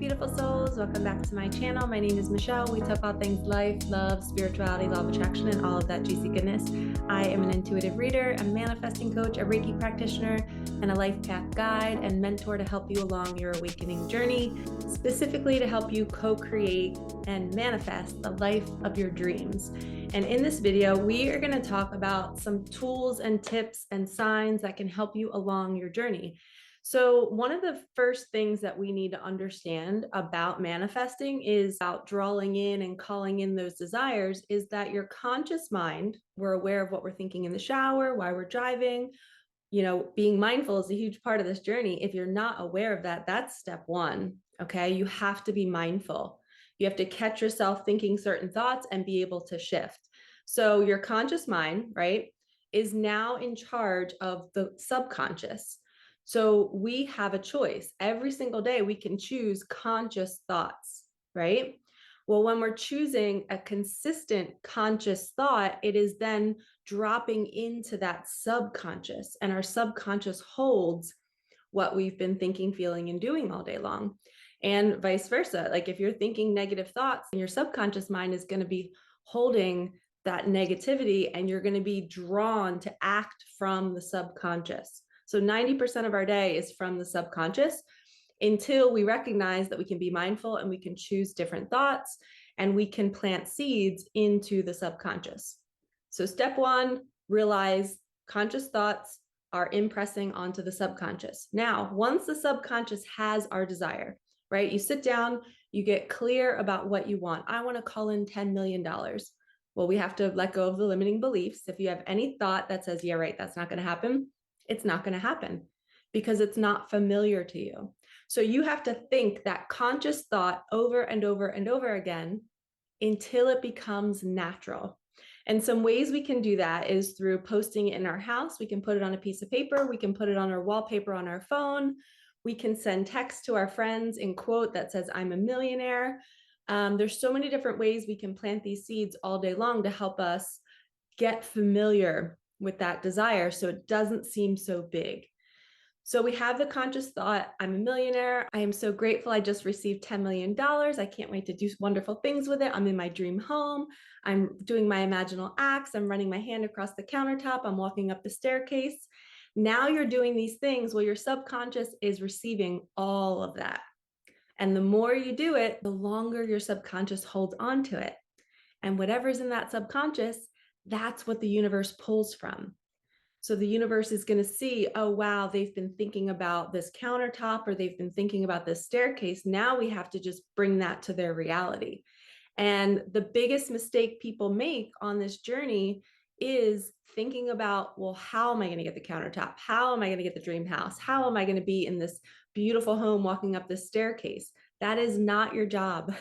beautiful souls. Welcome back to my channel. My name is Michelle. We talk all things life, love, spirituality, law of attraction, and all of that juicy goodness. I am an intuitive reader, a manifesting coach, a Reiki practitioner, and a life path guide and mentor to help you along your awakening journey, specifically to help you co-create and manifest the life of your dreams. And in this video, we are going to talk about some tools and tips and signs that can help you along your journey. So one of the first things that we need to understand about manifesting is about drawing in and calling in those desires is that your conscious mind, we're aware of what we're thinking in the shower, why we're driving, being mindful is a huge part of this journey. If you're not aware of that, that's step one. Okay. You have to be mindful. You have to catch yourself thinking certain thoughts and be able to shift. So your conscious mind, right, is now in charge of the subconscious. So we have a choice. Every single day we can choose conscious thoughts, right? Well, when we're choosing a consistent conscious thought, it is then dropping into that subconscious, and our subconscious holds what we've been thinking, feeling, and doing all day long, and vice versa. Like if you're thinking negative thoughts, your subconscious mind is going to be holding that negativity, and you're going to be drawn to act from the subconscious. So 90% of our day is from the subconscious until we recognize that we can be mindful and we can choose different thoughts and we can plant seeds into the subconscious. So step one, realize conscious thoughts are impressing onto the subconscious. Now, once the subconscious has our desire, right? You sit down, you get clear about what you want. I want to call in $10 million. Well, we have to let go of the limiting beliefs. If you have any thought that says, yeah, right, that's not going to happen, it's not going to happen because it's not familiar to you. So you have to think that conscious thought over and over and over again until it becomes natural. And some ways we can do that is through posting it in our house. We can put it on a piece of paper. We can put it on our wallpaper on our phone. We can send text to our friends in quote that says, I'm a millionaire. There's so many different ways we can plant these seeds all day long to help us get familiar with that desire so it doesn't seem so big. So we have the conscious thought, I'm a millionaire. I am so grateful. I just received $10 million. I can't wait to do wonderful things with it. I'm in my dream home. I'm doing my imaginal acts. I'm running my hand across the countertop. I'm walking up the staircase. Now you're doing these things. Well, your subconscious is receiving all of that. And the more you do it, the longer your subconscious holds on to it. And whatever's in that subconscious, that's what the universe pulls from. So the universe is going to see, oh, wow, they've been thinking about this countertop or they've been thinking about this staircase. Now we have to just bring that to their reality. And the biggest mistake people make on this journey is thinking about, well, how am I going to get the countertop? How am I going to get the dream house? How am I going to be in this beautiful home walking up this staircase? That is not your job.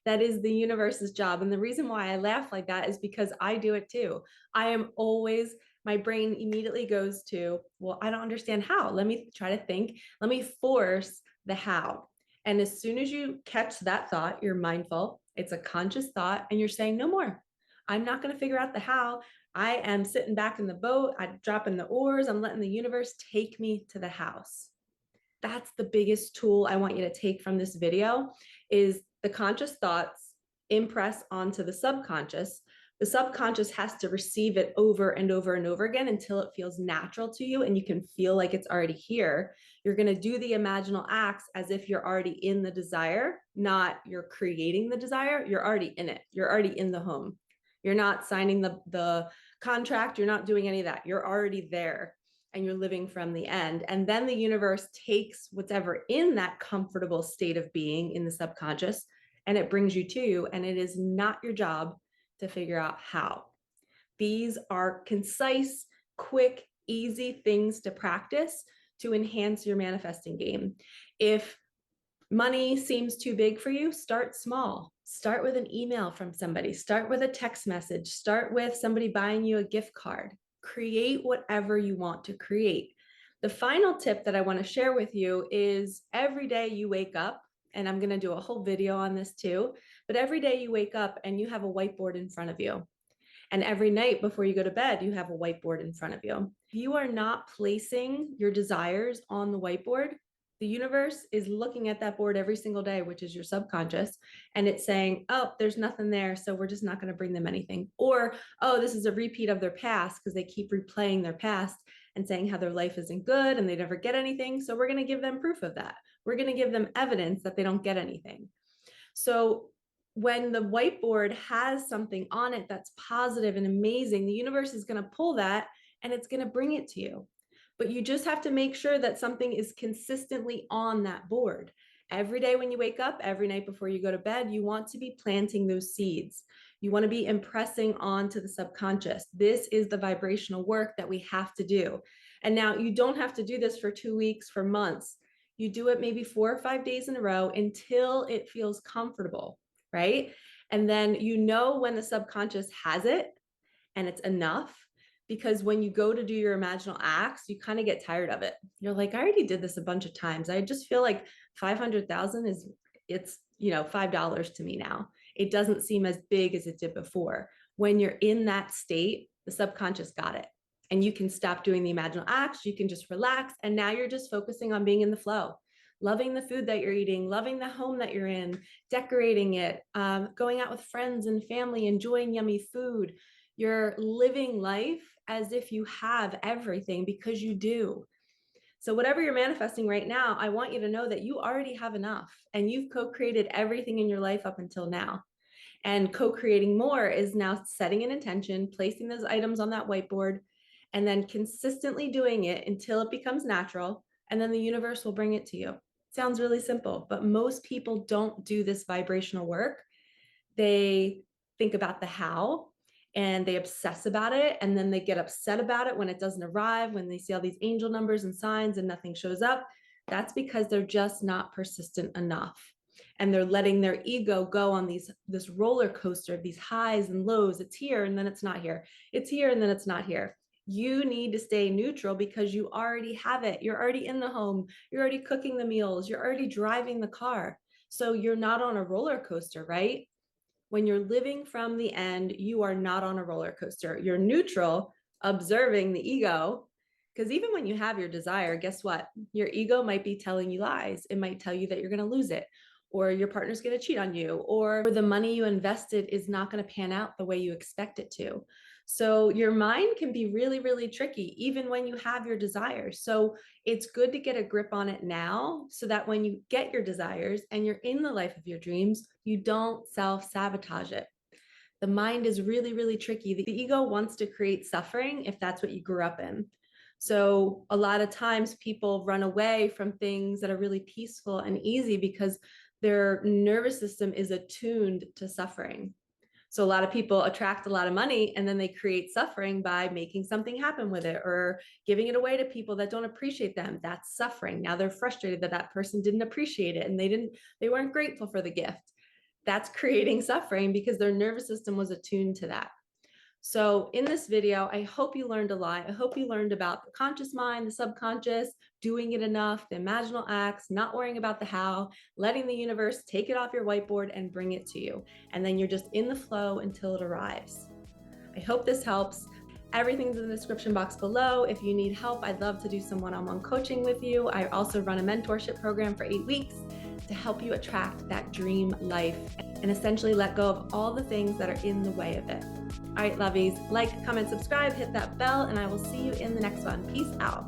That is the universe's job. And the reason why I laugh like that is because I do it too. I am always, my brain immediately goes to, well, I don't understand how. Let me try to think. Let me force the how. And as soon as you catch that thought, you're mindful. It's a conscious thought and you're saying, no more. I'm not going to figure out the how. I am sitting back in the boat. I'm dropping the oars. I'm letting the universe take me to the house. That's the biggest tool I want you to take from this video is the conscious thoughts impress onto the subconscious. The subconscious has to receive it over and over and over again until it feels natural to you and you can feel like it's already here. You're going to do the imaginal acts as if you're already in the desire, not you're creating the desire. You're already in it. You're already in the home. You're not signing the contract. You're not doing any of that. You're already there and you're living from the end. And then the universe takes whatever in that comfortable state of being in the subconscious and it brings you to you. And it is not your job to figure out how. These are concise, quick, easy things to practice to enhance your manifesting game. If money seems too big for you, start small. Start with an email from somebody. Start with a text message. Start with somebody buying you a gift card. Create whatever you want to create. The final tip that I want to share with you is every day you wake up, and I'm going to do a whole video on this too, but every day you wake up and you have a whiteboard in front of you. And every night before you go to bed, you have a whiteboard in front of you. If you are not placing your desires on the whiteboard, The universe is looking at that board every single day, which is your subconscious, and it's saying, oh, there's nothing there, so we're just not going to bring them anything. Or, oh, this is a repeat of their past, because they keep replaying their past and saying how their life isn't good and they never get anything. So we're going to give them proof of that. We're going to give them evidence that they don't get anything. So when the whiteboard has something on it that's positive and amazing, the universe is going to pull that and it's going to bring it to you. But you just have to make sure that something is consistently on that board. Every day when you wake up, every night before you go to bed, you want to be planting those seeds. You want to be impressing onto the subconscious. This is the vibrational work that we have to do. And now you don't have to do this for 2 weeks, for months. You do it maybe 4 or 5 days in a row until it feels comfortable, right? And then you know when the subconscious has it and it's enough, because when you go to do your imaginal acts, you kind of get tired of it. You're like, I already did this a bunch of times. I just feel like 500,000 it's $5 to me now. It doesn't seem as big as it did before. When you're in that state, the subconscious got it. And you can stop doing the imaginal acts. You can just relax. And now you're just focusing on being in the flow, loving the food that you're eating, loving the home that you're in, decorating it, going out with friends and family, enjoying yummy food. You're living life as if you have everything, because you do. So whatever you're manifesting right now, I want you to know that you already have enough and you've co-created everything in your life up until now. And co-creating more is now setting an intention, placing those items on that whiteboard, and then consistently doing it until it becomes natural. And then the universe will bring it to you. Sounds really simple, but most people don't do this vibrational work. They think about the how and they obsess about it. And then they get upset about it when it doesn't arrive, when they see all these angel numbers and signs and nothing shows up. That's because they're just not persistent enough. And they're letting their ego go on this roller coaster of these highs and lows. It's here and then it's not here. It's here and then it's not here. You need to stay neutral because you already have it. You're already in the home. You're already cooking the meals. You're already driving the car. So you're not on a roller coaster, right? When you're living from the end, you are not on a roller coaster. You're neutral, observing the ego. Because even when you have your desire, guess what? Your ego might be telling you lies. It might tell you that you're going to lose it, or your partner's going to cheat on you, or the money you invested is not going to pan out the way you expect it to. So your mind can be really, really tricky, even when you have your desires. So it's good to get a grip on it now so that when you get your desires and you're in the life of your dreams, you don't self-sabotage it. The mind is really, really tricky. The ego wants to create suffering if that's what you grew up in. So a lot of times people run away from things that are really peaceful and easy because their nervous system is attuned to suffering. So a lot of people attract a lot of money and then they create suffering by making something happen with it or giving it away to people that don't appreciate them. That's suffering. Now they're frustrated that that person didn't appreciate it and they weren't grateful for the gift. That's creating suffering because their nervous system was attuned to that. So in this video, I hope you learned a lot. I hope you learned about the conscious mind, the subconscious, doing it enough, the imaginal acts, not worrying about the how, letting the universe take it off your whiteboard and bring it to you. And then you're just in the flow until it arrives. I hope this helps. Everything's in the description box below. If you need help, I'd love to do some one-on-one coaching with you. I also run a mentorship program for 8 weeks to help you attract that dream life and essentially let go of all the things that are in the way of it. All right, lovies, like, comment, subscribe, hit that bell, and I will see you in the next one. Peace out.